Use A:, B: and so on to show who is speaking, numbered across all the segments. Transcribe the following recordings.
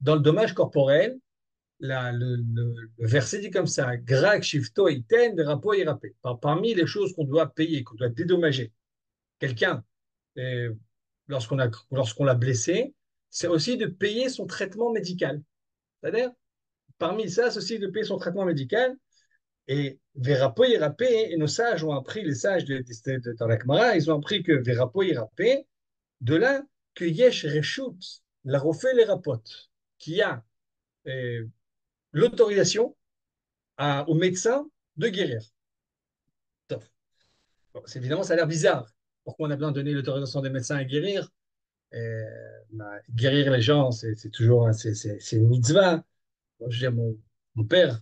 A: dans le dommage corporel, le verset dit comme ça, Grak shifto iten verapo irapé. Parmi les choses qu'on doit payer, qu'on doit dédommager quelqu'un euh, lorsqu'on l'a blessé, c'est aussi de payer son traitement médical. C'est-à-dire, parmi ça, c'est aussi de payer son traitement médical. Et verapo irapé, et nos sages ont appris, les sages dans la Gemara, ils ont appris que verapo irapé, de là que yesh reshut, la refait les rapotes, qui a euh, l'autorisation au médecin de guérir. Bon, évidemment, ça a l'air bizarre. Pourquoi on a besoin de donner l'autorisation des médecins à guérir? Euh, Guérir les gens, c'est toujours c'est une mitzvah. Moi, je veux dire, mon père,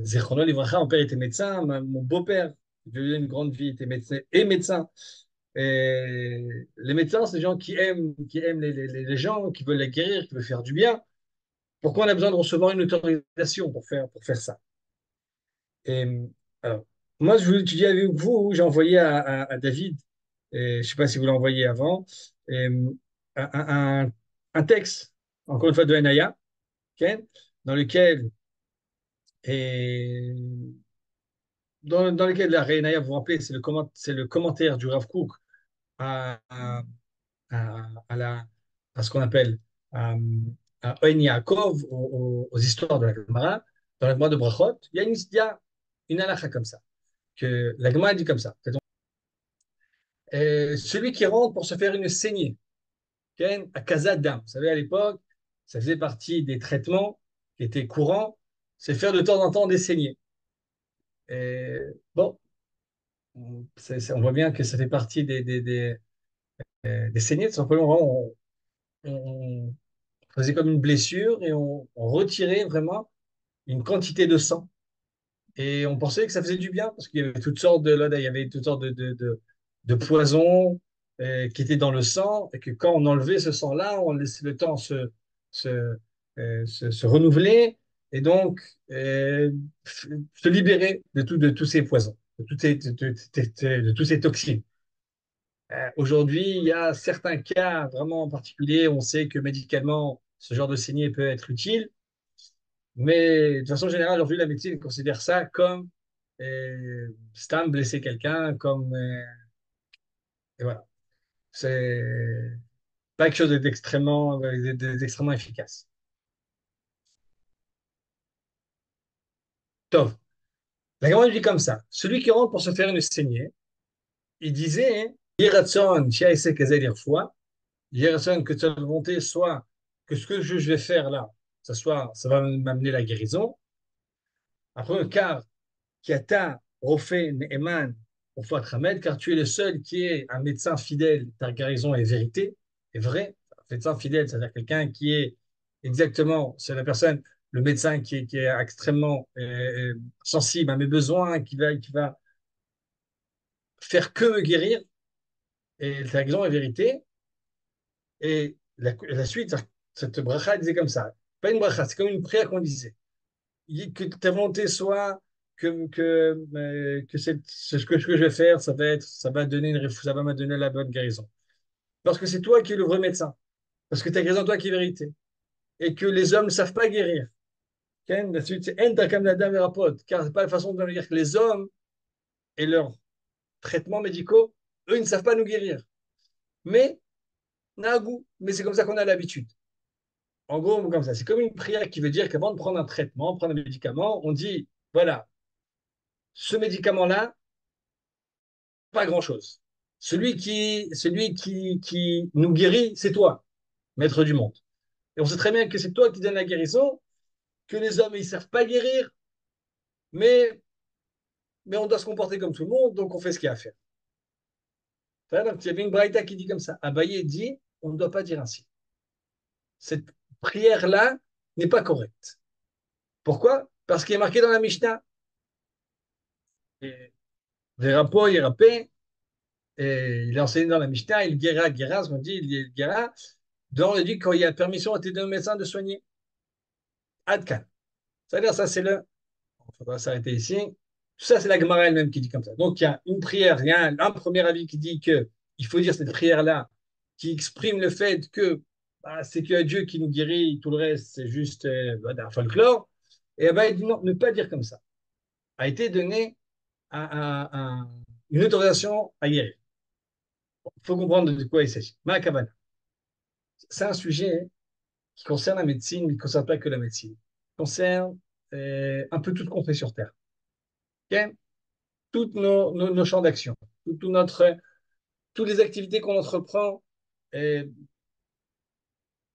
A: Zichrono Livracha, mon père était médecin, mon beau-père, il a eu une grande vie, était médecin et médecin. Et les médecins, c'est des gens qui aiment les gens, qui veulent les guérir, qui veulent faire du bien. Pourquoi on a besoin de recevoir une autorisation pour faire ça? Et, alors, moi, je voulais étudier avec vous, j'ai envoyé à David, et je ne sais pas si vous l'envoyez avant, et, un, un- un texte, encore une fois, de Anaya, ok, dans lequel, et, dans lequel la Renaya, vous vous rappelez, c'est le commentaire du Rav Kook à, à, à à ce qu'on appelle à Ohen Yaakov, aux histoires de la Gemara, dans la Gemara de Brachot, il y a une halakha comme ça, que la Gemara dit comme ça. Celui qui rentre pour se faire une saignée, ok, à Kazadam, vous savez, à l'époque, ça faisait partie des traitements qui étaient courants, c'est faire de temps en temps des saignées. Et, bon, on voit bien que ça fait partie des saignées, tout simplement, on faisait comme une blessure et on retirait vraiment une quantité de sang. Et on pensait que ça faisait du bien parce qu'il y avait toutes sortes il y avait toutes sortes de poisons qui étaient dans le sang et que quand on enlevait ce sang-là, on laissait le temps se, se renouveler et donc se libérer de tous ces poisons, de tous ces toxines. Aujourd'hui, il y a certains cas vraiment particuliers, on sait que médicalement, ce genre de saignée peut être utile, mais de façon générale, aujourd'hui, la médecine considère ça comme stam, blesser quelqu'un, comme et voilà. C'est pas quelque chose d'extrêmement efficace. Tov. La Gemara dit comme ça. Celui qui rentre pour se faire une saignée, il disait, Yeratson, Shiaïse Kazel fois, Yeratson, que ta volonté soit que ce que je vais faire là, ça va m'amener la guérison. Après, car Kiata, Rofe, Neeman, Ofat Hamed, car tu es le seul qui est un médecin fidèle, ta guérison est vérité, est vrai. Un médecin fidèle, c'est-à-dire quelqu'un qui est exactement, c'est la personne, le médecin qui est extrêmement sensible à mes besoins, qui va faire que me guérir, et ta guérison est vérité. Et la suite, cette bracha disait comme ça. Pas une bracha, c'est comme une prière qu'on disait. Que ta volonté soit que ce que je vais faire, ça va donner ça va me donner la bonne guérison. Parce que c'est toi qui es le vrai médecin. Parce que ta guérison, toi qui est vérité. Et que les hommes ne savent pas guérir. Ken, la suite, c'est En takam ladam verapot. Car c'est pas la façon de dire que les hommes et leurs traitements médicaux, eux, ils ne savent pas nous guérir. Mais, nagou, mais c'est comme ça qu'on a l'habitude. En gros, comme ça. C'est comme une prière qui veut dire qu'avant de prendre un traitement, prendre un médicament, on dit, voilà, ce médicament-là, pas grand-chose. Qui nous guérit, c'est toi, maître du monde. Et on sait très bien que c'est toi qui donnes la guérison, que les hommes, ils ne savent pas guérir, mais, mais on doit se comporter comme tout le monde, donc on fait ce qu'il y a à faire. Donc, il y avait une braïta qui dit comme ça. Abaye dit, on ne doit pas dire ainsi. Cette prière-là n'est pas correcte. Pourquoi? Parce qu'il est marqué dans la Mishnah. Verapo, Yerapé, et il est enseigné dans la Mishnah, il guéra, guéra, ce qu'on dit, il guéra. Donc, on dit quand il y a permission à tes deux médecins de soigner. Adkan. C'est-à-dire, ça, c'est le. Il faudra s'arrêter ici. Tout ça, c'est la Gemara elle-même qui dit comme ça. Donc, il y a une prière, il y a un premier avis qui dit que il faut dire cette prière-là, qui exprime le fait que bah, c'est que Dieu qui nous guérit, tout le reste, c'est juste un folklore. Et ben, il dit non, ne pas dire comme ça. A été donné une autorisation à guérir. Il faut comprendre de quoi il s'agit. Ma'akabana. C'est un sujet qui concerne la médecine, mais qui ne concerne pas que la médecine. Il concerne un peu tout ce qu'on fait sur Terre. Ok. Toutes nos champs d'action, tout notre, toutes les activités qu'on entreprend, et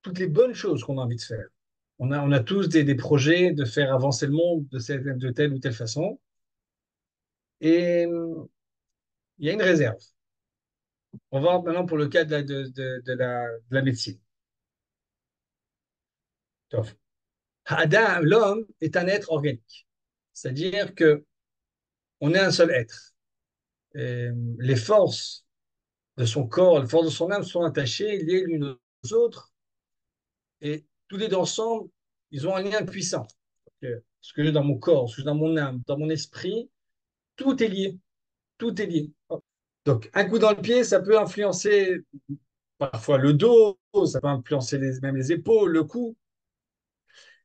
A: toutes les bonnes choses qu'on a envie de faire. On a tous des projets de faire avancer le monde de telle ou telle façon. Et il y a une réserve. On va voir maintenant pour le cas de la médecine. Donc, Adam, l'homme est un être organique. C'est-à-dire que on est un seul être. Et les forces de son corps, les forces de son âme sont attachées, liées l'une aux autres, et tous les deux ensemble, ils ont un lien puissant. Ce que j'ai dans mon corps, ce que j'ai dans mon âme, dans mon esprit, tout est lié. Tout est lié. Donc, un coup dans le pied, ça peut influencer parfois le dos, ça peut influencer même les épaules, le cou.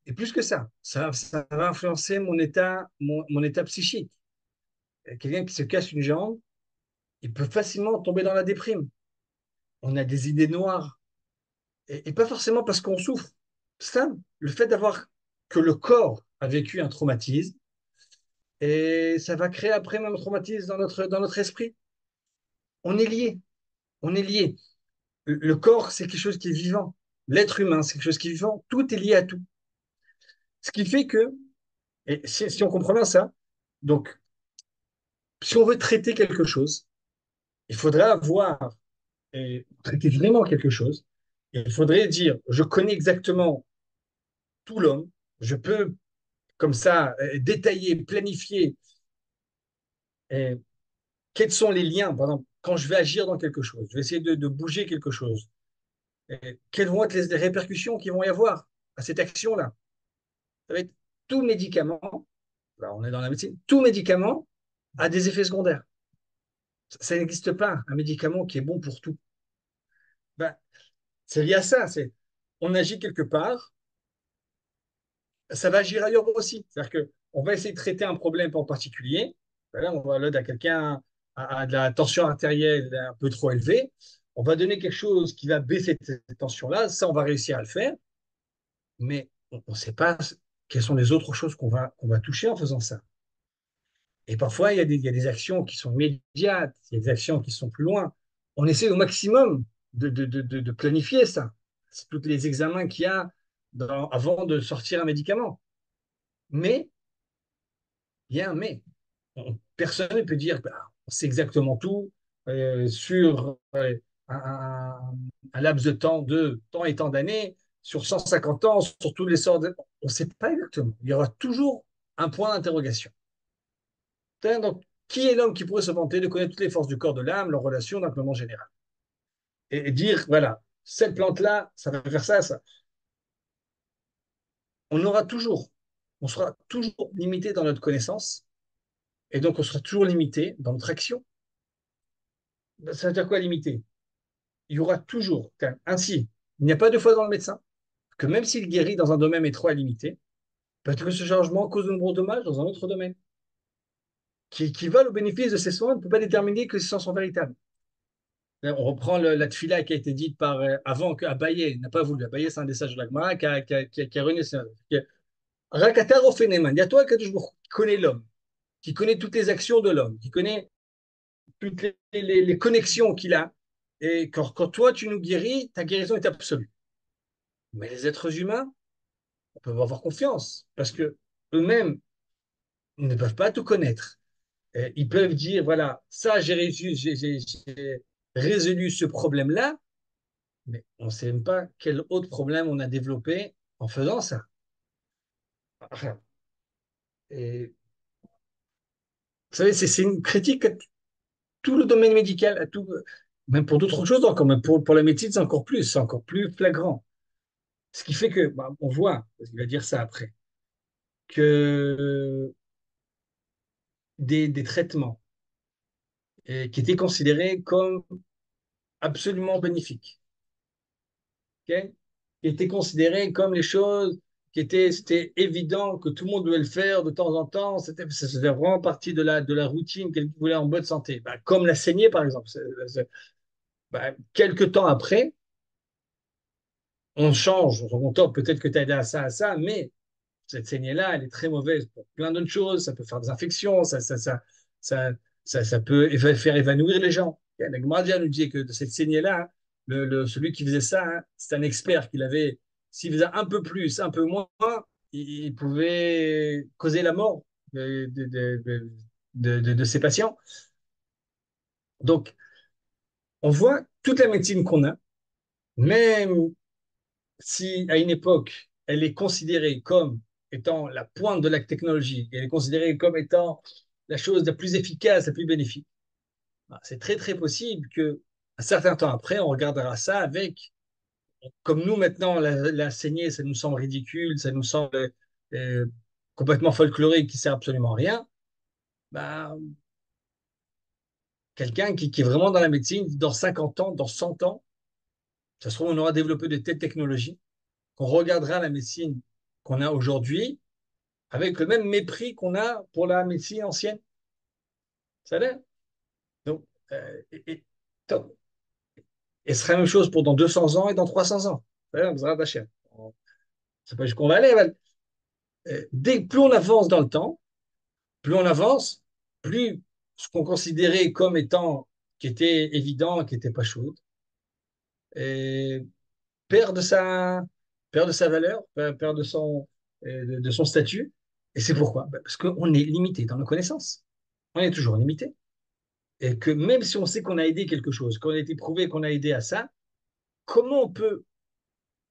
A: Et plus que ça va influencer mon état psychique. Quelqu'un qui se casse une jambe, il peut facilement tomber dans la déprime. On a des idées noires. Et pas forcément parce qu'on souffre. Ça, le fait d'avoir que le corps a vécu un traumatisme, et ça va créer après même un traumatisme dans notre esprit. On est lié. On est lié. Le corps, c'est quelque chose qui est vivant. L'être humain, c'est quelque chose qui est vivant. Tout est lié à tout. Ce qui fait que, et si on comprend bien ça, donc, si on veut traiter quelque chose, il faudrait avoir, et traiter vraiment quelque chose, il faudrait dire, je connais exactement tout l'homme, je peux, comme ça, détailler, planifier, euh, quels sont les liens, par exemple, quand je vais agir dans quelque chose, je vais essayer de bouger quelque chose, quelles vont être les répercussions qui vont y avoir à cette action-là. Ça va être tout médicament, là on est dans la médecine, tout médicament a des effets secondaires. Ça n'existe pas un médicament qui est bon pour tout. Ben, c'est lié à ça. On agit quelque part, ça va agir ailleurs aussi. C'est-à-dire qu'on va essayer de traiter un problème en particulier. Voilà, on va l'aide à quelqu'un à de la tension artérielle un peu trop élevée. On va donner quelque chose qui va baisser cette tension-là. Ça, on va réussir à le faire. Mais on ne sait pas quelles sont les autres choses qu'on va toucher en faisant ça. Et parfois, il y a des actions qui sont immédiates, il y a des actions qui sont plus loin. On essaie au maximum de planifier ça. C'est tous les examens qu'il y a avant de sortir un médicament. Mais, il y a un mais. Personne ne peut dire, bah, on sait exactement tout sur un laps de temps de tant et tant d'années, sur 150 ans, sur tous les sorts de... On ne sait pas exactement. Il y aura toujours un point d'interrogation. Donc, qui est l'homme qui pourrait se vanter de connaître toutes les forces du corps, de l'âme, leurs relations d'un moment général? Et dire, voilà, cette plante-là, ça va faire ça, ça. On aura toujours, on sera toujours limité dans notre connaissance, et donc on sera toujours limité dans notre action. Ça veut dire quoi limité? Il y aura toujours, ainsi, il n'y a pas deux fois dans le médecin, que même s'il guérit dans un domaine étroit et limité, peut-être que ce changement cause de nombreux dommages dans un autre domaine. Qui va au bénéfice de ces soins ne peut pas déterminer que ces soins sont véritables. On reprend la tfila qui a été dite avant qu'Abaye n'a pas voulu. Abaye, c'est un des sages de la Gemara qui a renié ça. Rakatar Ofeneman, il y a toi qui connais l'homme, qui connaît toutes les actions de l'homme, qui connaît toutes les connexions qu'il a. Et quand toi, tu nous guéris, ta guérison est absolue. Mais les êtres humains, on peut avoir confiance parce que eux-mêmes ne peuvent pas tout connaître. Et ils peuvent dire, voilà, ça, j'ai réussi, j'ai résolu ce problème-là, mais on ne sait même pas quel autre problème on a développé en faisant ça. Enfin, et, vous savez, c'est une critique à tout le domaine médical, à tout, même pour d'autres choses encore, mais pour la médecine, c'est encore plus flagrant. Ce qui fait que, bah, on voit, parce qu'il va dire ça après, que des traitements qui étaient considérés comme absolument bénéfiques, ok. qui étaient considérées comme les choses c'était évident que tout le monde devait le faire de temps en temps. C'était vraiment partie de la routine qu'elle voulait en bonne santé. Ben, comme la saignée, par exemple. Ben, quelques temps après, on change, on top, peut-être que tu as aidé à ça, mais cette saignée-là, elle est très mauvaise pour plein d'autres choses. Ça peut faire des infections, ça, ça peut faire évanouir les gens. Et la Gemara nous dit que de cette saignée-là, celui qui faisait ça, hein, c'est un expert qu'il avait. S'il faisait un peu plus, un peu moins, il pouvait causer la mort de ses patients. Donc, on voit toute la médecine qu'on a, même si à une époque, elle est considérée comme étant la pointe de la technologie, elle est considérée comme étant la chose la plus efficace, la plus bénéfique, bah, c'est très très possible que un certain temps après, on regardera ça avec, comme nous maintenant, la saignée, ça nous semble ridicule, ça nous semble euh, complètement folklorique, qui sert absolument à rien. Bah, quelqu'un qui est vraiment dans la médecine, dans 50 ans, dans 100 ans, ça se trouve, on aura développé de telles technologies qu'on regardera la médecine qu'on a aujourd'hui avec le même mépris qu'on a pour la médecine ancienne. Ça l'est. Donc, top. Et ce sera la même chose pour dans 200 ans et dans 300 ans. Ça l'est, Bezrat Hashem. C'est pas jusqu'on va aller. Plus on avance dans le temps, plus on avance, plus ce qu'on considérait comme étant, qui était évident, qui n'était pas chaud, et perd de sa, perd de sa valeur, perd de son statut. Et c'est pourquoi? Ben, parce qu'on est limité dans nos connaissances. On est toujours limité. Et que même si on sait qu'on a aidé quelque chose, qu'on a été prouvé qu'on a aidé à ça, comment on peut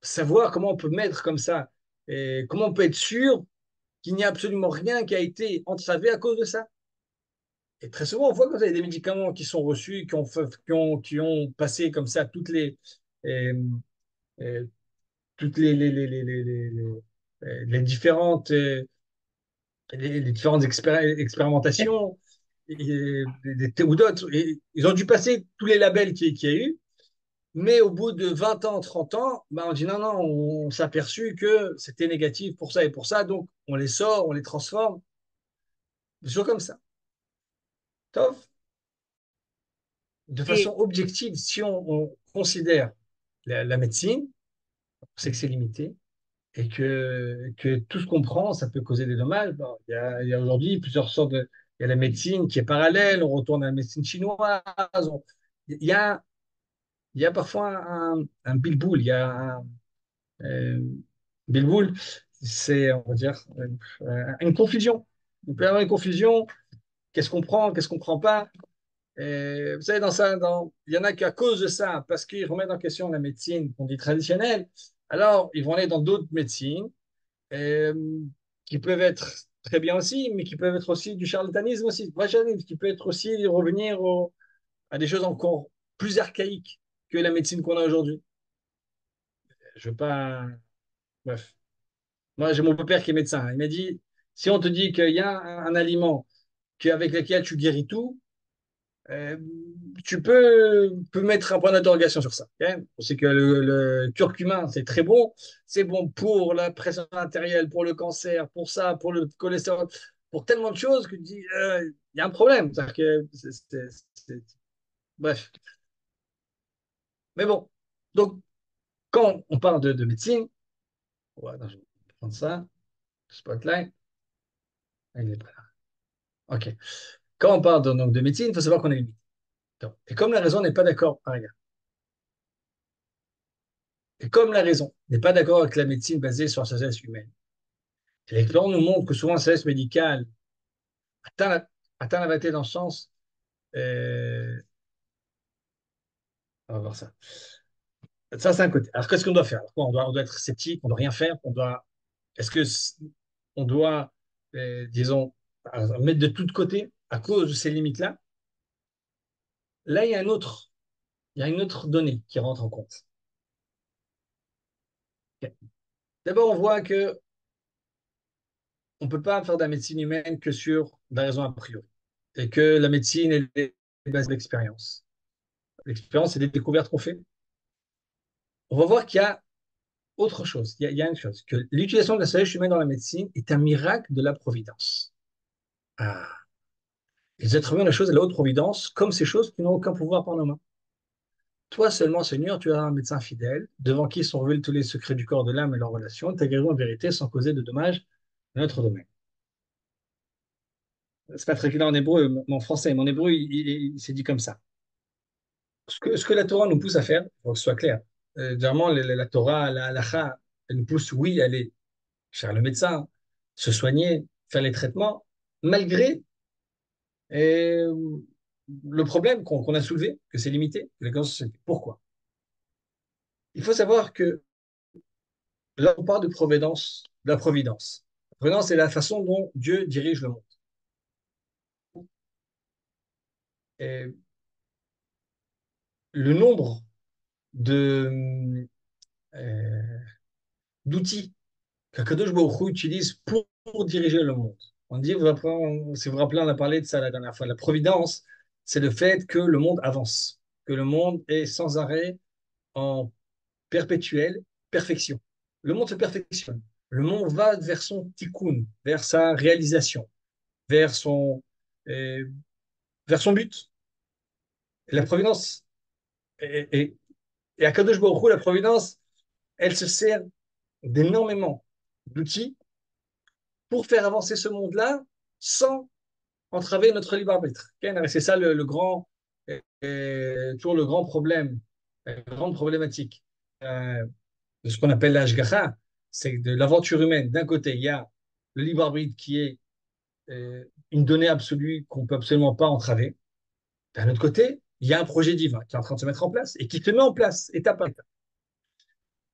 A: savoir, comment on peut mettre comme ça, et comment on peut être sûr qu'il n'y a absolument rien qui a été entravé à cause de ça? Et très souvent, on voit que vous avez des médicaments qui sont reçus, qui ont passé comme ça euh, euh, toutes les différentes, les différentes expérimentations ou d'autres. Et ils ont dû passer tous les labels qu'il y a eu. Mais au bout de 20 ans, 30 ans, bah on dit non, non, on s'est aperçu que c'était négatif pour ça et pour ça, donc on les sort, on les transforme, des choses comme ça. Sauf, de
B: Et
A: façon objective, si on considère la médecine, on sait que c'est limité et que tout ce qu'on prend, ça peut causer des dommages. Bon, il y a aujourd'hui plusieurs sortes de... Il y a la médecine qui est parallèle, on retourne à la médecine chinoise. Il y a, il y a parfois un bilboul, il y a Euh, Bilboul, c'est, on va dire, une confusion. Il peut y avoir une confusion. Qu'est-ce qu'on prend, qu'est-ce qu'on prend pas? Et vous savez, il y en a qui, à cause de ça, parce qu'ils remettent en question la médecine qu'on dit traditionnelle, alors ils vont aller dans d'autres médecines euh, qui peuvent être très bien aussi, mais qui peuvent être aussi du charlatanisme aussi, pas charlatanisme, qui peut être aussi revenir à des choses encore plus archaïques que la médecine qu'on a aujourd'hui. Je veux pas. Bref. Moi, j'ai mon beau-père qui est médecin. Il m'a dit, si on te dit qu'il y a un aliment avec lequel tu guéris tout, euh, peux mettre un point d'interrogation sur ça. Ok. On sait que le curcuma, c'est très bon. C'est bon pour la pression artérielle, pour le cancer, pour ça, pour le cholestérol, pour tellement de choses que tu dis, il y a un problème. C'est-à-dire que bref. Mais bon. Donc, quand on parle de médecine, voilà, je vais prendre ça, spotlight. Ah, il est pas là. OK. Quand on parle donc, de médecine, il faut savoir qu'on est limité. Et comme la raison n'est pas d'accord, regarde. Et comme la raison n'est pas d'accord avec la médecine basée sur la sagesse humaine, et l'expérience nous montre que souvent la sagesse médicale atteint atteint la vérité dans le sens, euh, on va voir ça. Ça, c'est un côté. Alors, qu'est-ce qu'on doit faire? Alors, quoi, on doit être sceptique, on doit rien faire, est-ce que on doit, disons, mettre de tout de côté à cause de ces limites-là? Là, il y a une autre donnée qui rentre en compte. Ok. D'abord, on voit que on ne peut pas faire de la médecine humaine que sur la raison a priori. Et que la médecine est basée sur l'expérience. L'expérience, c'est des découvertes qu'on fait. On va voir qu'il y a autre chose. Il y a une chose, que l'utilisation de la sagesse humaine dans la médecine est un miracle de la providence. Ah. Les êtres humains, la chose est la haute providence, comme ces choses qui n'ont aucun pouvoir par nos mains. Toi seulement, Seigneur, tu as un médecin fidèle, devant qui sont révélés tous les secrets du corps de l'âme et leurs relations, ta guérison en vérité sans causer de dommages dans notre domaine. C'est pas très clair en hébreu, mais en français, mais en hébreu, il s'est dit comme ça. Ce que la Torah nous pousse à faire, il faut que ce soit clair. Généralement, la Torah, la halakha, elle nous pousse, oui, à aller faire le médecin, se soigner, faire les traitements, malgré le problème qu'on a soulevé, que c'est limité, que les causes, pourquoi? Il faut savoir que là, on parle de providence, de la providence. La providence, c'est la façon dont Dieu dirige le monde. Et le nombre de, euh, d'outils qu'Akadosh Baruch Hu utilise pour diriger le monde. On dit, si vous vous rappelez, on a parlé de ça la dernière fois. La providence, c'est le fait que le monde avance, que le monde est sans arrêt en perpétuelle perfection. Le monde se perfectionne. Le monde va vers son tikkun, vers sa réalisation, vers son, euh, vers son but. Et la providence, et à Kadosh Baruch Hu, la providence, elle se sert d'énormément d'outils pour faire avancer ce monde-là sans entraver notre libre arbitre. C'est ça le grand, toujours le grand problème, la grande problématique de ce qu'on appelle l'ashgacha, c'est de l'aventure humaine. D'un côté, il y a le libre arbitre qui est une donnée absolue qu'on ne peut absolument pas entraver. D'un autre côté, il y a un projet divin qui est en train de se mettre en place et qui se met en place étape par étape.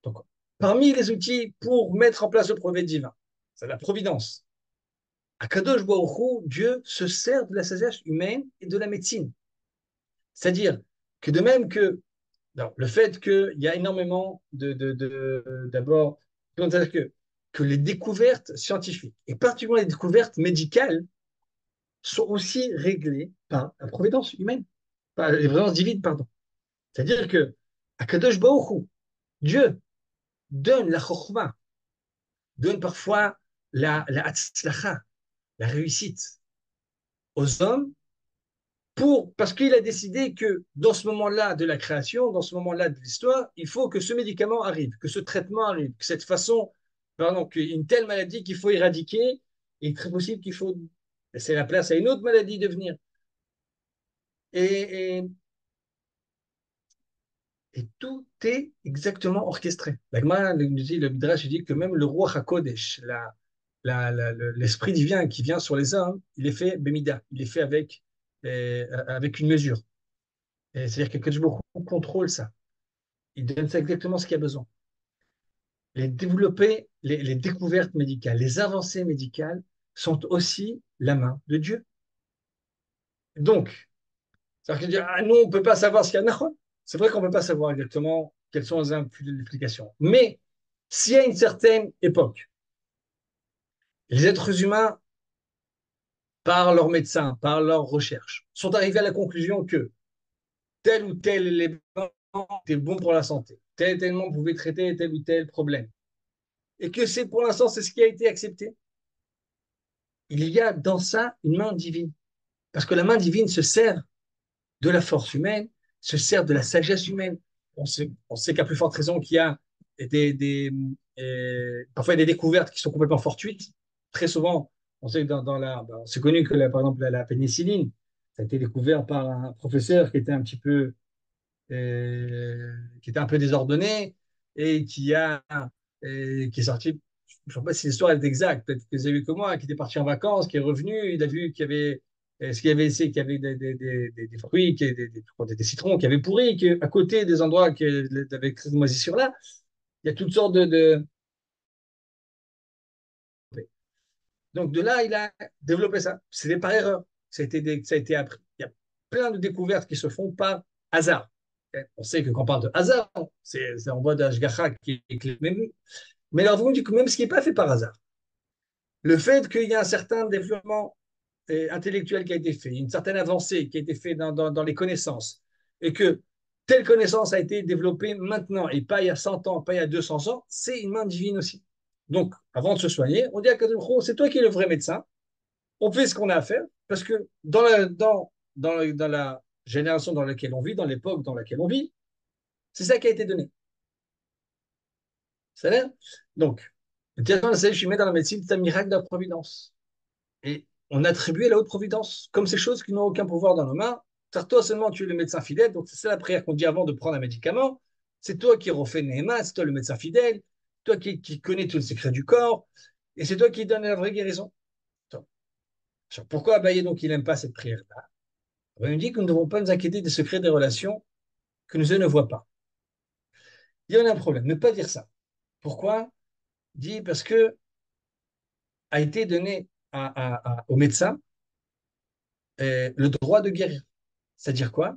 A: Donc, parmi les outils pour mettre en place le projet divin, c'est la providence. Akadosh Baruch Hu, Dieu se sert de la sagesse humaine et de la médecine. C'est-à-dire que de même que alors, le fait qu'il y a énormément d'abord, que les découvertes scientifiques, et particulièrement les découvertes médicales, sont aussi réglées par la providence humaine, par la providence divine, pardon. C'est-à-dire que Akadosh Baruch Hu, Dieu, donne la chokhmah, donne parfois la hatzlacha, la réussite aux hommes parce qu'il a décidé que dans ce moment-là de la création, dans ce moment-là de l'histoire, il faut que ce médicament arrive, que ce traitement arrive, que cette façon, pardon, qu'une telle maladie qu'il faut éradiquer, il est très possible qu'il faut laisser la place à une autre maladie de venir. Et, et, et tout est exactement orchestré. La Gemara nous dit, le Midrash dit que même le roi HaKodesh, l'esprit divin qui vient sur les hommes, il est fait bemida, il est fait avec une mesure. C'est-à-dire que Kadosh Baruch Hu contrôle ça. Il donne ça exactement ce qu'il y a besoin. Les découvertes médicales, les avancées médicales sont aussi la main de Dieu. Donc, ça veut dire, ah non, on ne peut pas savoir ce qu'il y a. Non, c'est vrai qu'on ne peut pas savoir exactement quelles sont les implications. Mais s'il y a une certaine époque, les êtres humains, par leurs médecins, par leurs recherches, sont arrivés à la conclusion que tel ou tel élément était bon pour la santé, tel élément pouvait traiter tel ou tel problème, et que c'est pour l'instant c'est ce qui a été accepté, il y a dans ça une main divine. Parce que la main divine se sert de la force humaine, se sert de la sagesse humaine. On sait qu'à plus forte raison qu'il y a parfois des découvertes qui sont complètement fortuites. Très souvent, on sait que c'est connu que par exemple la pénicilline, ça a été découvert par un professeur qui était un peu désordonné et qui est sorti. Je ne sais pas si l'histoire est exacte, peut-être que vous avez vu que moi, qui était parti en vacances, qui est revenu, il a vu qu'il y avait ce qu'il y avait, c'est qu'il y avait des fruits, des citrons qui avaient pourri, qu'à côté des endroits avec cette moisissure-là, il y a toutes sortes de. Donc de là, il a développé ça. C'était par erreur. Ça a été appris. Il y a plein de découvertes qui se font par hasard. On sait que quand on parle de hasard, c'est en voie d'Ashgacha qui est clé. Mais alors, vous me dites que même ce qui n'est pas fait par hasard, le fait qu'il y a un certain développement intellectuel qui a été fait, une certaine avancée qui a été faite dans les connaissances, et que telle connaissance a été développée maintenant et pas il y a 100 ans, pas il y a 200 ans, c'est une main divine aussi. Donc, avant de se soigner, on dit à Kadosh Baruch Hu, c'est toi qui es le vrai médecin, on fait ce qu'on a à faire, parce que dans la génération dans laquelle on vit, dans l'époque dans laquelle on vit, c'est ça qui a été donné. Ça a l'air. Donc, je suis mis dans la médecine, c'est un miracle de la providence. Et on attribue à la haute providence, comme ces choses qui n'ont aucun pouvoir dans nos mains. Car toi seulement, tu es le médecin fidèle. Donc, c'est la prière qu'on dit avant de prendre un médicament. C'est toi qui refais Néhéma, c'est toi le médecin fidèle, toi qui connais tous les secrets du corps, et c'est toi qui donne la vraie guérison. Pourquoi Abaye, donc, il n'aime pas cette prière-là? Il me dit que nous ne devons pas nous inquiéter des secrets des relations que nous ne voient pas. Il y a un problème, ne pas dire ça. Pourquoi? Il dit parce que a été donné au médecin le droit de guérir. C'est-à-dire quoi?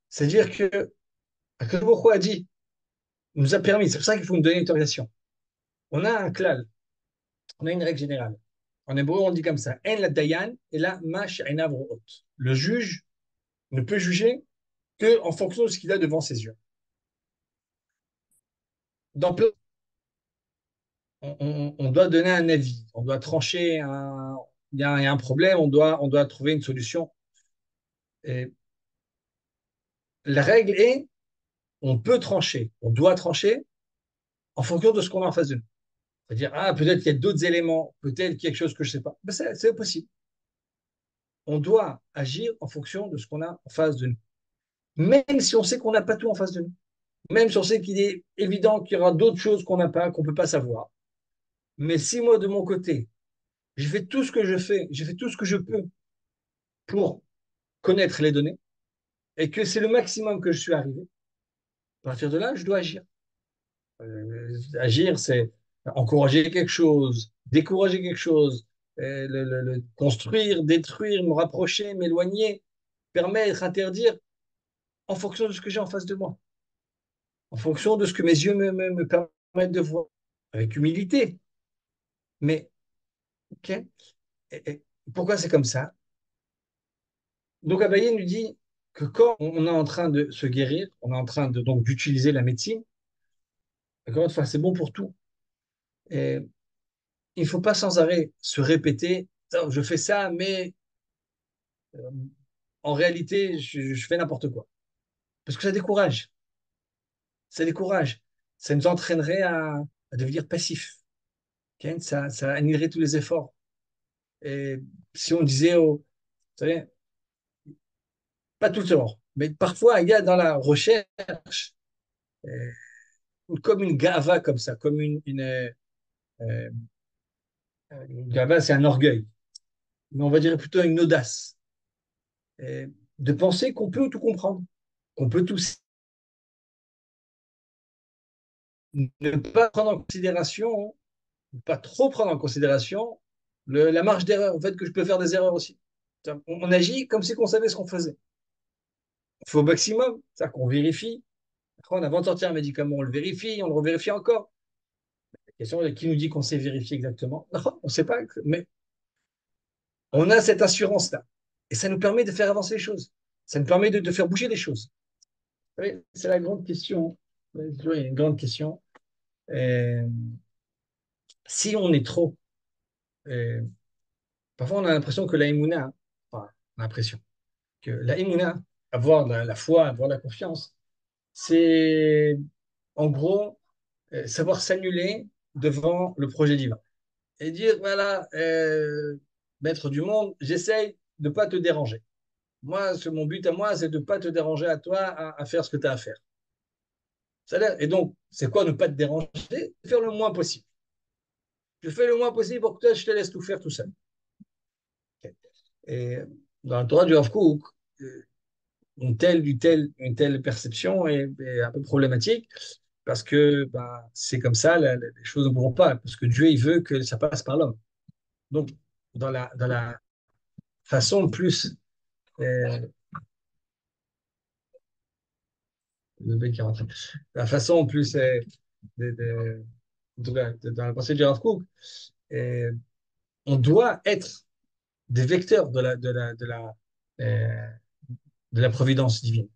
A: C'est-à-dire que Akadosh Baruch Hu a dit, nous a permis, c'est pour ça qu'il faut nous donner l'autorisation. On a un klal, on a une règle générale. En hébreu, on dit comme ça, En la dayan et la mash root. Le juge ne peut juger que en fonction de ce qu'il a devant ses yeux. Dans peu, on doit donner un avis, on doit trancher il y a un problème, on doit trouver une solution. Et la règle est, on peut trancher, on doit trancher en fonction de ce qu'on a en face de nous. C'est-à-dire, ah, peut-être qu'il y a d'autres éléments, peut-être quelque chose que je ne sais pas. Ben, c'est possible. On doit agir en fonction de ce qu'on a en face de nous. Même si on sait qu'on n'a pas tout en face de nous. Même si on sait qu'il est évident qu'il y aura d'autres choses qu'on n'a pas, qu'on ne peut pas savoir. Mais si moi, de mon côté, j'ai fait tout ce que je fais, j'ai fait tout ce que je peux pour connaître les données, et que c'est le maximum que je suis arrivé, à partir de là, je dois agir. Agir, c'est encourager quelque chose, décourager quelque chose, construire, détruire, me rapprocher, m'éloigner, permettre, interdire, en fonction de ce que j'ai en face de moi, en fonction de ce que mes yeux me permettent de voir, avec humilité. Mais, ok, et pourquoi c'est comme ça? Donc Abaye nous dit que quand on est en train de se guérir, on est en train de, donc d'utiliser la médecine, encore une fois, c'est bon pour tout. Et il ne faut pas sans arrêt se répéter, oh, je fais ça, mais en réalité, je fais n'importe quoi. Parce que ça décourage. Ça décourage. Ça nous entraînerait à devenir passif. Ok. Ça annulerait tous les efforts. Et si on disait, vous savez, pas tout le temps, mais parfois, il y a dans la recherche, euh, comme une gava comme ça, comme euh, une gava, c'est un orgueil, mais on va dire plutôt une audace, de penser qu'on peut tout comprendre, qu'on peut tout ne pas prendre en considération, pas trop prendre en considération la marge d'erreur, en fait, que je peux faire des erreurs aussi. On agit comme si on savait ce qu'on faisait. Il faut au maximum, c'est-à-dire qu'on vérifie. Après, avant de sortir un médicament, on le vérifie, on le revérifie encore. La question est qui nous dit qu'on sait vérifier exactement? Non, on ne sait pas, mais on a cette assurance-là. Et ça nous permet de faire avancer les choses. Ça nous permet de faire bouger les choses. Oui, c'est la grande question. Oui, une grande question. Euh, si on est trop euh, parfois, on a l'impression que la imuna, enfin, on a l'impression que la imuna, avoir la foi, avoir la confiance, c'est en gros savoir s'annuler devant le projet divin et dire voilà, maître du monde, j'essaye de ne pas te déranger. Moi, mon but à moi, c'est de ne pas te déranger à toi à faire ce que tu as à faire. Et donc, c'est quoi ne pas te déranger? Faire le moins possible. Je fais le moins possible pour que toi, je te laisse tout faire tout seul. Et dans le droit du Rav Kook, une telle perception est un peu problématique parce que bah, c'est comme ça, les choses ne vont pas, parce que Dieu, il veut que ça passe par l'homme. Donc, dans la façon plus, euh, le mec qui est rentré. La façon plus, de, de- dans la pensée du Rav Kook, euh, on doit être des vecteurs euh, de la providence divine.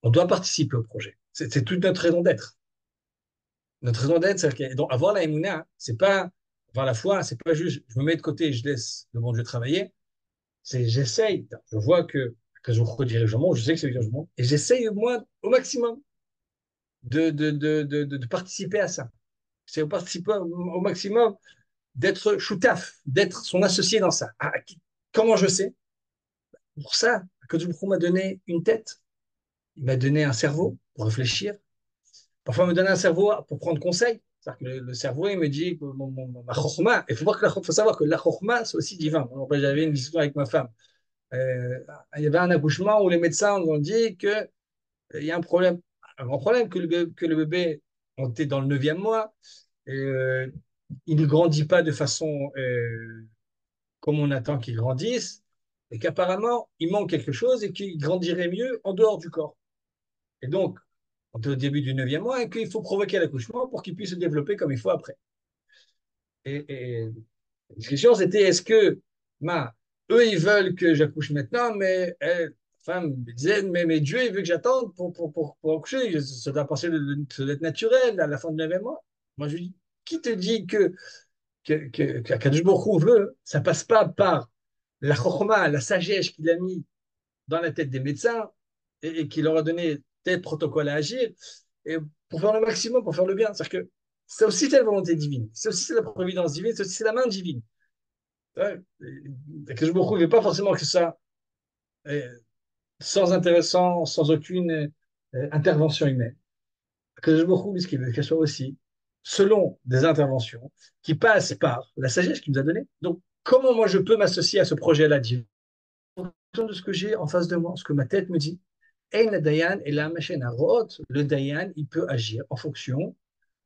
A: on doit participer au projet. C'est toute notre raison d'être. Notre raison d'être, c'est donc avoir la émouna, c'est pas avoir la foi, c'est pas juste je me mets de côté et je laisse le bon Dieu travailler. C'est j'essaye. Je vois que je redirige le monde, je sais que c'est le monde, et j'essaye moi au maximum de participer à ça. C'est participer au maximum d'être choutaf, d'être son associé dans ça. Ah, comment je sais? Pour ça, que Dieu m'a donné une tête, il m'a donné un cerveau pour réfléchir. Parfois, il me donne un cerveau pour prendre conseil. C'est-à-dire que le cerveau, il me dit que ma chokhma, il faut savoir que la chokhma, c'est aussi divin. J'avais une discussion avec ma femme. Euh, il y avait un accouchement où les médecins ont dit qu'il y a un grand problème, que le bébé, on était dans le neuvième mois, et, il ne grandit pas de façon comme on attend qu'il grandisse, et qu'apparemment, il manque quelque chose et qu'il grandirait mieux en dehors du corps. Et donc, on est au début du neuvième mois et qu'il faut provoquer l'accouchement pour qu'il puisse se développer comme il faut après. Et la discussion, c'était est-ce que, eux, ils veulent que j'accouche maintenant, mais elle, la femme me disait, mais Dieu, il veut que j'attende pour accoucher. Ça doit passer ça doit être naturel à la fin du neuvième mois. Moi, je lui dis, qui te dit qu'Akadosh Baruch Hu veut, ça passe pas par la chokhmah, la sagesse qu'il a mis dans la tête des médecins et qui leur a donné tel protocole à agir et pour faire le maximum, pour faire le bien. C'est-à-dire que c'est aussi la volonté divine, c'est aussi la providence divine, c'est aussi la main divine. Que je me retrouve pas forcément que ça sans intéressant, sans aucune intervention humaine. Que je me retrouve ce qu'il veut qu'elle soit aussi selon des interventions qui passent par la sagesse qu'il nous a donnée. Donc, comment moi je peux m'associer à ce projet-là divin en fonction de ce que j'ai en face de moi, ce que ma tête me dit. Et le Dayan, et la machine à rote, le Dayan, il peut agir en fonction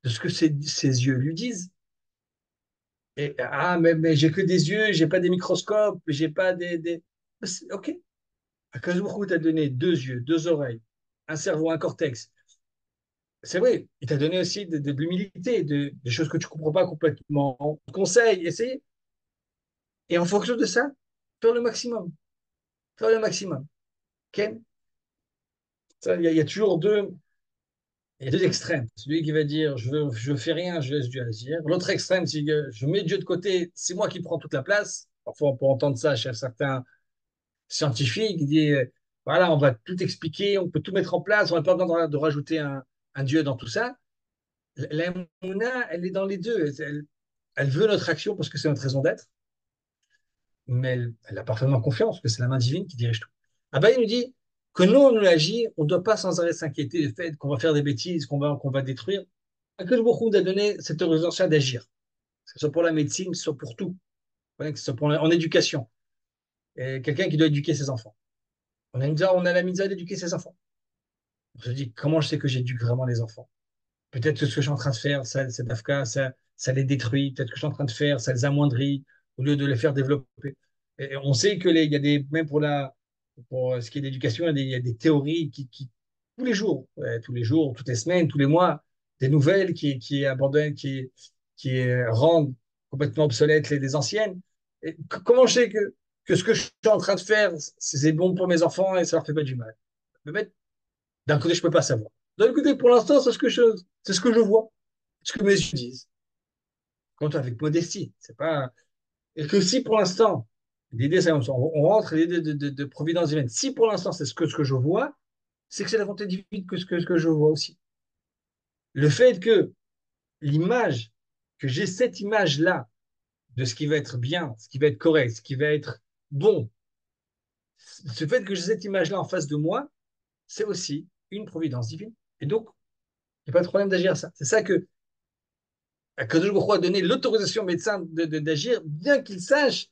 A: de ce que ses yeux lui disent. Et, ah, mais j'ai que des yeux, j'ai pas des microscopes, j'ai pas des... Ok. Akadosh t'a donné deux yeux, deux oreilles, un cerveau, un cortex. C'est vrai, il t'a donné aussi de l'humilité, des choses que tu comprends pas complètement. Conseil, essayer. Et en fonction de ça, faire le maximum. Faire le maximum. Ok. Il y a toujours il y a deux extrêmes. Celui qui va dire je fais rien, je laisse Dieu agir. L'autre extrême, c'est que je mets Dieu de côté, c'est moi qui prends toute la place. Parfois, on peut entendre ça chez certains scientifiques qui disent voilà, on va tout expliquer, on peut tout mettre en place, on n'a pas besoin de rajouter un Dieu dans tout ça. La Mouna, elle est dans les deux. Elle veut notre action parce que c'est notre raison d'être, mais elle a parfaitement confiance que c'est la main divine qui dirige tout. Abba, il nous dit que nous, on agit, on ne doit pas sans arrêt s'inquiéter du fait qu'on va faire des bêtises, qu'on va détruire. Que le Bokhoum a donné cette autorisation d'agir, que ce soit pour la médecine, que ce soit pour tout, que ce soit en éducation. Et quelqu'un qui doit éduquer ses enfants. On a la misère d'éduquer ses enfants. On se dit, comment je sais que j'éduque vraiment les enfants? Peut-être que ce que je suis en train de faire, c'est d'Afka, ça les détruit. Peut-être que je suis en train de faire, ça les amoindrit au lieu de les faire développer. Et on sait que il y a même pour ce qui est d'éducation, il y a des théories tous les jours, tous les jours, toutes les semaines, tous les mois, des nouvelles qui abandonnent, qui rendent complètement obsolètes les anciennes. Et comment je sais que ce que je suis en train de faire, c'est bon pour mes enfants et ça leur fait pas du mal? Mais d'un côté, je peux pas savoir. D'un autre côté, pour l'instant, c'est ce que je vois, ce que mes yeux disent. Compte avec modestie. C'est pas. Et que si pour l'instant, l'idée, c'est on rentre l'idée de providence divine. Si pour l'instant, c'est ce que je vois, c'est que c'est la volonté divine que je vois aussi. Le fait que l'image, que j'ai cette image-là de ce qui va être bien, ce qui va être correct, ce qui va être bon, ce fait que j'ai cette image-là en face de moi, c'est aussi une providence divine. Et donc, il n'y a pas de problème d'agir à ça. C'est ça que Akadosh Baruch Hu a donné l'autorisation au médecin d'agir, bien qu'il sache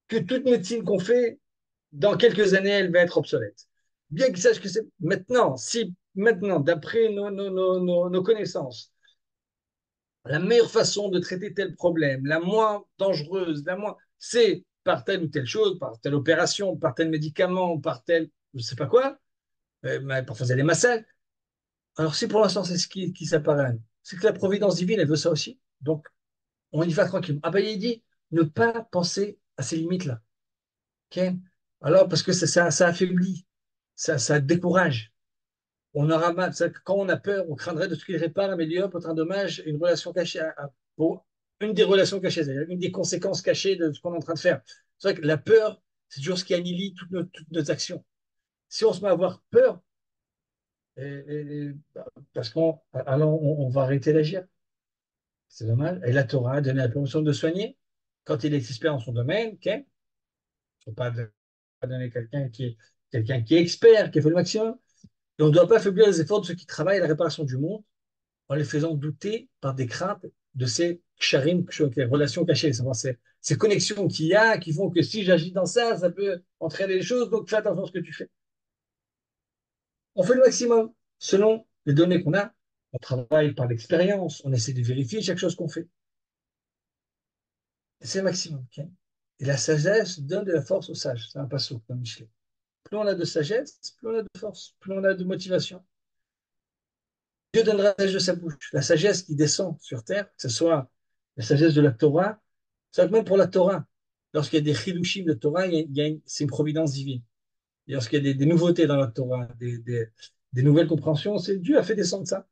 A: que toute médecine qu'on fait, dans quelques années, elle va être obsolète. Bien qu'il sache que c'est maintenant, si maintenant, d'après nos connaissances, la meilleure façon de traiter tel problème, la moins dangereuse, c'est par telle ou telle chose, par telle opération, par tel médicament, par tel, je ne sais pas quoi, parfois il y a des massages. Alors si pour l'instant c'est ce qui s'apparaît, c'est que la providence divine, elle veut ça aussi. Donc, on y va tranquille. Ah ben, il dit ne pas penser à ces limites-là. Ok. Alors, parce que ça affaiblit, ça décourage. On aura mal, c'est-à-dire que quand on a peur, on craindrait de ce qu'il répare, améliore, peut être un dommage, une relation cachée, pour une des relations cachées, c'est-à-dire une des conséquences cachées de ce qu'on est en train de faire. C'est vrai que la peur, c'est toujours ce qui annihilie toutes nos actions. Si on se met à avoir peur, parce qu'on alors on va arrêter d'agir. C'est dommage. Et la Torah a donné la permission de soigner quand il est expert dans son domaine. Ok, il ne faut pas donner quelqu'un qui est expert, qui a fait le maximum. Et on ne doit pas affaiblir les efforts de ceux qui travaillent à la réparation du monde en les faisant douter par des craintes de ces ksharim, les relations cachées, savoir ces connexions qu'il y a qui font que si j'agis dans ça, ça peut entraîner les choses, donc fais attention à ce que tu fais. On fait le maximum selon les données qu'on a. On travaille par l'expérience, on essaie de vérifier chaque chose qu'on fait. Et c'est le maximum. Ok. Et la sagesse donne de la force aux sages. C'est un passage comme Michelet. Plus on a de sagesse, plus on a de force, plus on a de motivation. Dieu donnera la sagesse de sa bouche, la sagesse qui descend sur terre, que ce soit la sagesse de la Torah. C'est vrai que même pour la Torah, lorsqu'il y a des chidushim de Torah, c'est une providence divine. Et lorsqu'il y a des nouveautés dans la Torah, des nouvelles compréhensions, c'est Dieu a fait descendre ça.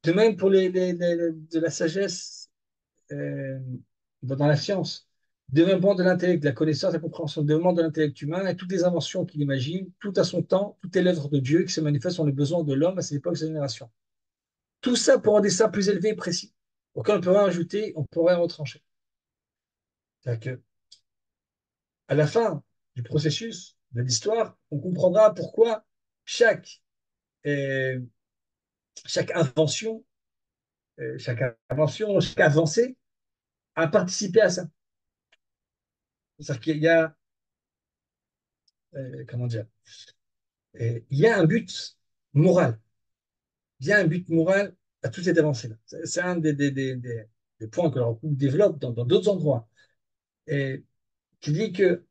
A: De même pour de la sagesse euh, dans la science, développement de l'intellect, de la connaissance, de la compréhension, développement de l'intellect humain et toutes les inventions qu'il imagine, tout à son temps, tout est l'œuvre de Dieu qui se manifeste sur les besoins de l'homme à cette époque, cette génération. Tout ça pour un dessin plus élevé et précis, auquel on pourrait ajouter, on pourrait retrancher. C'est-à-dire que, à la fin du processus de l'histoire, on comprendra pourquoi chaque, euh, chaque invention, chaque avancée a participé à ça. C'est-à-dire qu'il y a, comment dire, il y a un but moral. Il y a un but moral à toute cette avancée-là. C'est un des points que le groupe développe dans d'autres endroits, et qui dit que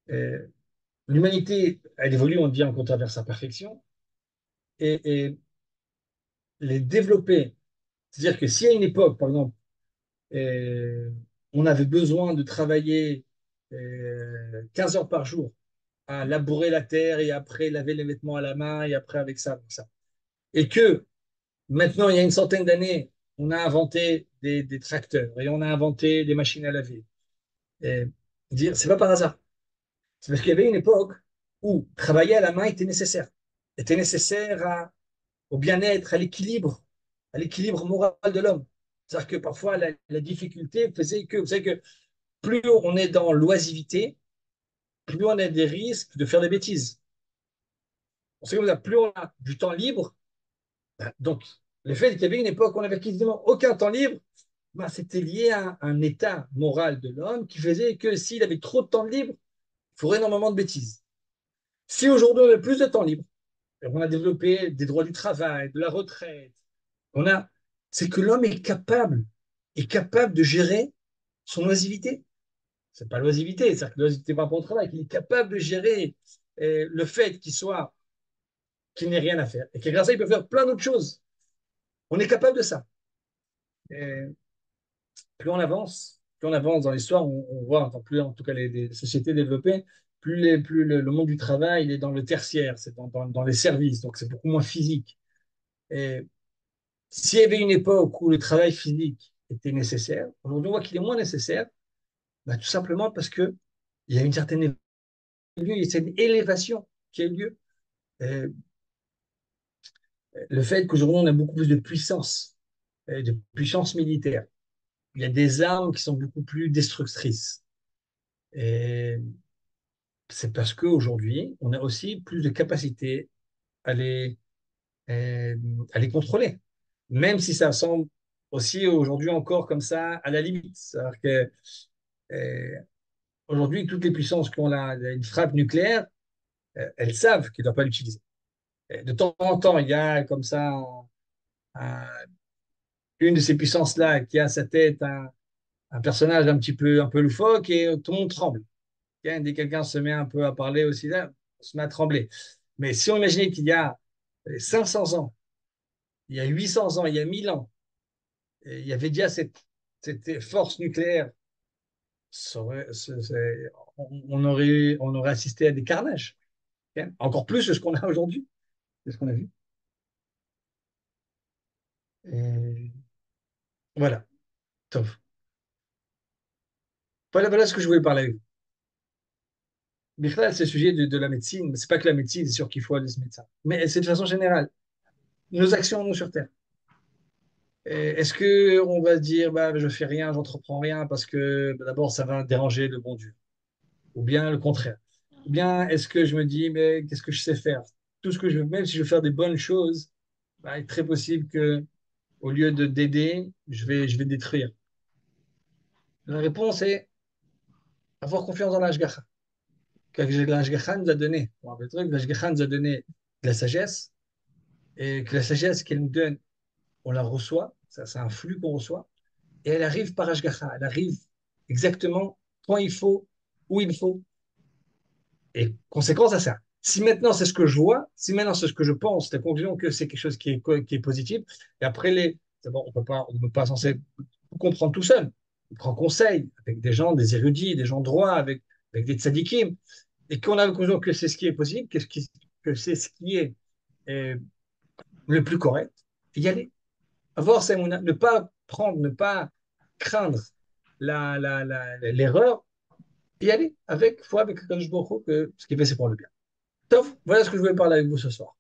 A: euh, l'humanité, elle évolue, on dit, en compte vers sa perfection, et les développer. C'est-à-dire que s'il y a une époque, par exemple, euh, on avait besoin de travailler 15 heures par jour à labourer la terre et après laver les vêtements à la main et après avec ça. Et que maintenant, il y a une centaine d'années, on a inventé des tracteurs et on a inventé des machines à laver. Et dire, c'est pas par hasard. C'est parce qu'il y avait une époque où travailler à la main était nécessaire au bien-être, à l'équilibre moral de l'homme. C'est-à-dire que parfois la difficulté faisait que, vous savez que plus on est dans l'oisivité, plus on a des risques de faire des bêtises. On sait comme ça, plus on a du temps libre, donc le fait qu'il y avait une époque où on n'avait quasiment aucun temps libre, ben, c'était lié à un état moral de l'homme qui faisait que s'il avait trop de temps libre, il ferait énormément de bêtises. Si aujourd'hui on a plus de temps libre, on a développé des droits du travail, de la retraite, on a, c'est que l'homme est capable de gérer son oisivité. C'est pas l'oisivité, c'est-à-dire que l'oisivité par rapport au travail, qu'il est capable de gérer le fait qu'il n'ait rien à faire et que grâce à ça, il peut faire plein d'autres choses. On est capable de ça. Et plus on avance dans l'histoire, on voit, enfin, plus en tout cas les sociétés développées, plus le monde du travail il est dans le tertiaire, c'est dans les services, donc c'est beaucoup moins physique. Et s'il y avait une époque où le travail physique était nécessaire, aujourd'hui on voit qu'il est moins nécessaire, bah, tout simplement parce que il y a une certaine il y a une élévation qui a eu lieu. Euh, le fait qu'aujourd'hui on a beaucoup plus de puissance militaire. Il y a des armes qui sont beaucoup plus destructrices. Et c'est parce qu'aujourd'hui, on a aussi plus de capacité à euh, à les contrôler. Même si ça semble aussi aujourd'hui encore comme ça à la limite. C'est-à-dire que euh, aujourd'hui, toutes les puissances qui ont une frappe nucléaire, elles savent qu'ils ne doivent pas l'utiliser. Et de temps en temps, il y a comme ça un- une de ces puissances-là qui a à sa tête un personnage un peu loufoque et tout le monde tremble. Dès que quelqu'un se met un peu à parler aussi là, on se met à trembler. Mais si on imaginait qu'il y a 500 ans, il y a 800 ans, il y a 1000 ans, et il y avait déjà cette force nucléaire, ça aurait- on aurait assisté à des carnages. Ok. Encore plus que ce qu'on a aujourd'hui, c'est ce qu'on a vu. Et voilà, top. Voilà ce que je voulais parler avec vous. Bichlal, c'est le sujet de la médecine. Mais c'est pas que la médecine, c'est sûr qu'il faut aller se médecin. Mais c'est de façon générale. Nos actions, nous, sur Terre. Est-ce que on va se dire, bah, je fais rien, j'entreprends rien parce que bah, d'abord, ça va déranger le bon Dieu? Ou bien le contraire? Ou bien est-ce que je me dis, mais qu'est-ce que je sais faire? Tout ce que je veux, même si je veux faire des bonnes choses, bah, il est très possible que au lieu de d'aider, je vais détruire. La réponse est avoir confiance dans l'Ashgacha. Que l'Ashgacha nous a donné. Bon, le truc, l'Ashgacha nous a donné de la sagesse et que la sagesse qu'elle nous donne, on la reçoit. Ça, c'est un flux qu'on reçoit. Et elle arrive par Ashgacha. Elle arrive exactement quand il faut, où il faut. Et conséquence à ça. Si maintenant c'est ce que je vois, si maintenant c'est ce que je pense, la conclusion que c'est quelque chose qui est positif, et après, d'abord, on ne peut pas censé tout comprendre tout seul. On prend conseil avec des gens, des érudits, des gens droits, avec des tzadikim, et qu'on a la conclusion que c'est ce qui est possible, que c'est ce qui est euh, le plus correct, y aller. Avoir sa émouna, ne pas prendre, ne pas craindre l'erreur, y aller avec foi, avec le Kadosh Baruch Hu, que ce qui fait, c'est pour le bien. Top, voilà ce que je voulais parler avec vous ce soir.